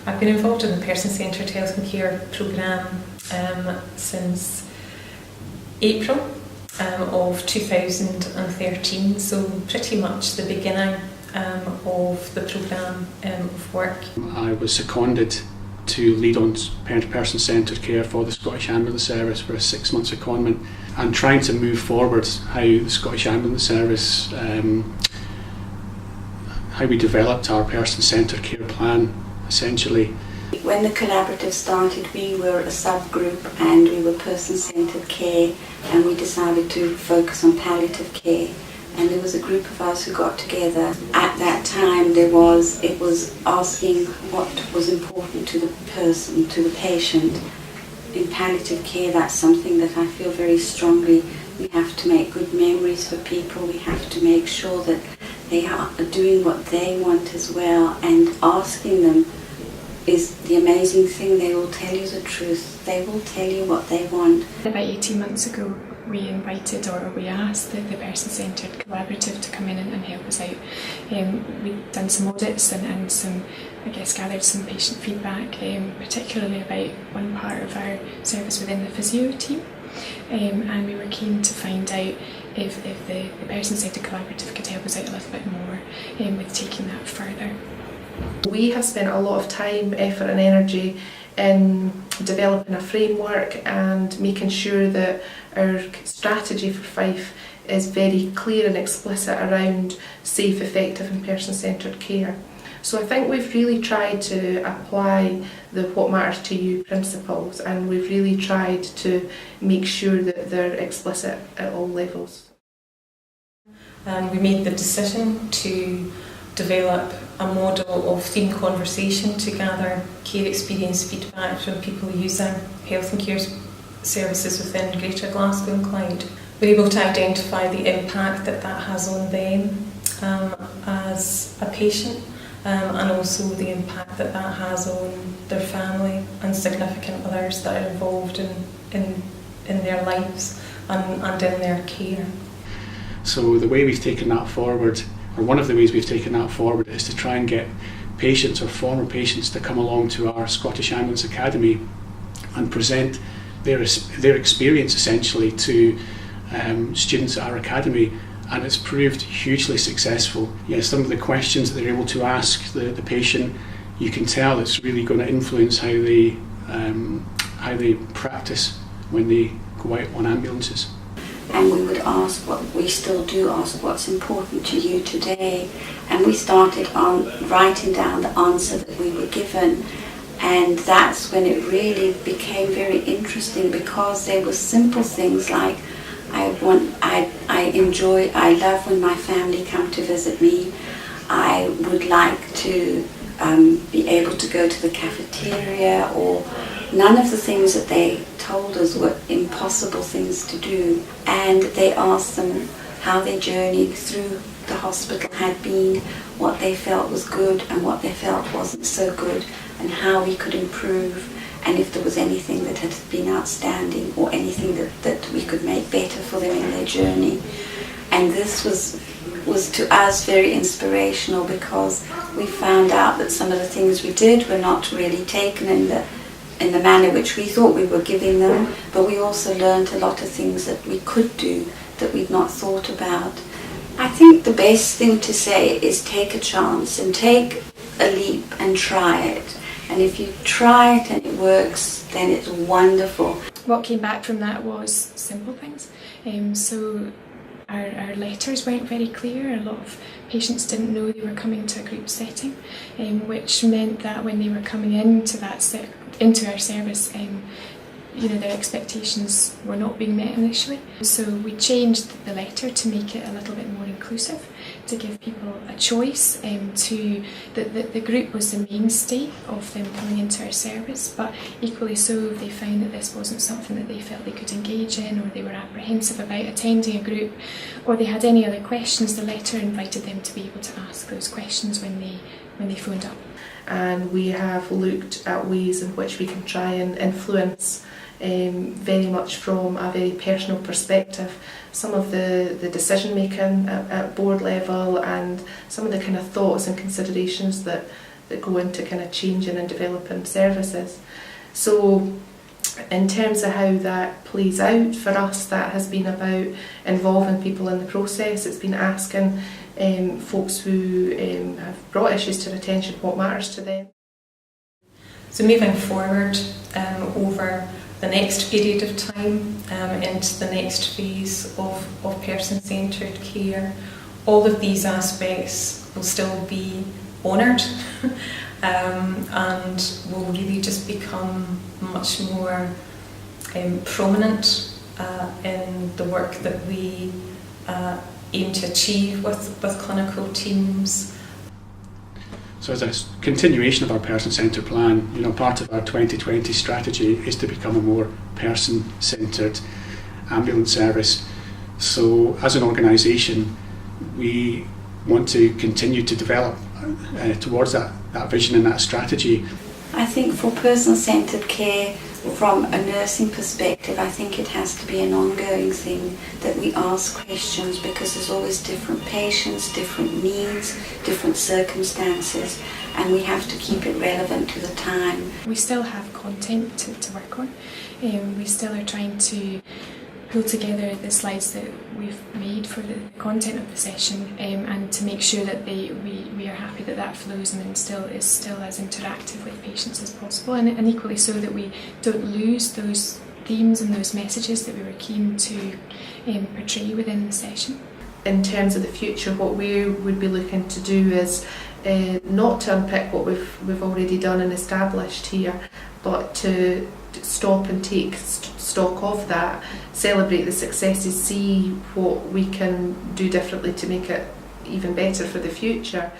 I've been involved in the person-centred health and care programme since April of 2013, so pretty much the beginning of the programme of work. I was seconded to lead on person-centred care for the Scottish Ambulance Service for a 6-month secondment, and trying to move forward how the Scottish Ambulance Service, how we developed our person-centred care plan, essentially. When the collaborative started, we were a subgroup and we were person-centred care, and we decided to focus on palliative care. And there was a group of us who got together. At that time, it was asking what was important to the person, to the patient. In palliative care, that's something that I feel very strongly. We have to make good memories for people. We have to make sure that they are doing what they want as well, and asking them is the amazing thing. They will tell you the truth. They will tell you what they want. About 18 months ago, we invited, or we asked the person-centred collaborative to come in and help us out. We've done some audits and some, gathered some patient feedback, particularly about one part of our service within the physio team. And we were keen to find out if the person-centred collaborative could help us out a little bit more with taking that further. We have spent a lot of time, effort and energy in developing a framework and making sure that our strategy for Fife is very clear and explicit around safe, effective and person-centred care. So I think we've really tried to apply the what matters to you principles, and we've really tried to make sure that they're explicit at all levels. We made the decision to develop a model of themed conversation to gather care experience feedback from people using health and care services within Greater Glasgow and Clyde. We're able to identify the impact that has on them as a patient, and also the impact that has on their family and significant others that are involved in their lives and in their care. So the way we've taken that forward, or one of the ways we've taken that forward, is to try and get patients or former patients to come along to our Scottish Ambulance Academy and present their experience essentially to students at our academy, and it's proved hugely successful. Some of the questions that they're able to ask the patient, you can tell it's really going to influence how they practice when they go out on ambulances. And we would ask, what we still do ask, what's important to you today? And we started on writing down the answer that we were given, and that's when it really became very interesting, because there were simple things like, I love when my family come to visit me. I would like to be able to go to the cafeteria, or none of the things that they told us were impossible things to do. And they asked them how their journey through the hospital had been, what they felt was good and what they felt wasn't so good, and how we could improve, and if there was anything that had been outstanding or anything that we could make better for them in their journey. And this was to us very inspirational, because we found out that some of the things we did were not really taken in the manner which we thought we were giving them, but we also learned a lot of things that we could do that we'd not thought about. I think the best thing to say is take a chance and take a leap and try it. And if you try it and it works, then it's wonderful. What came back from that was simple things. So our letters weren't very clear. A lot of patients didn't know they were coming to a group setting, which meant that when they were coming into our service, their expectations were not being met initially. So we changed the letter to make it a little bit more inclusive, to give people a choice. The group was the mainstay of them coming into our service, but equally so, if they found that this wasn't something that they felt they could engage in, or they were apprehensive about attending a group, or they had any other questions, the letter invited them to be able to ask those questions when they phoned up. And we have looked at ways in which we can try and influence very much from a very personal perspective some of the decision making at board level, and some of the kind of thoughts and considerations that that go into kind of changing and developing services. So in terms of how that plays out for us, that has been about involving people in the process. It's been asking folks who have brought issues to our attention what matters to them. So moving forward over the next period of time into the next phase of person-centred care, all of these aspects will still be honoured and will really just become much more prominent in the work that we aim to achieve with clinical teams. So as a continuation of our person-centred plan, part of our 2020 strategy is to become a more person-centred ambulance service. So as an organisation, we want to continue to develop towards that vision and that strategy. I think for person-centred care, from a nursing perspective, I think it has to be an ongoing thing that we ask questions, because there's always different patients, different needs, different circumstances, and we have to keep it relevant to the time. We still have content to work on. We still are trying to pull together the slides that we've made for the content of the session, and to make sure that we are happy that flows and is still as interactive with patients as possible, and equally so that we don't lose those themes and those messages that we were keen to portray within the session. In terms of the future, what we would be looking to do is not to unpick what we've already done and established here, but to stop and take stock of that, celebrate the successes, see what we can do differently to make it even better for the future.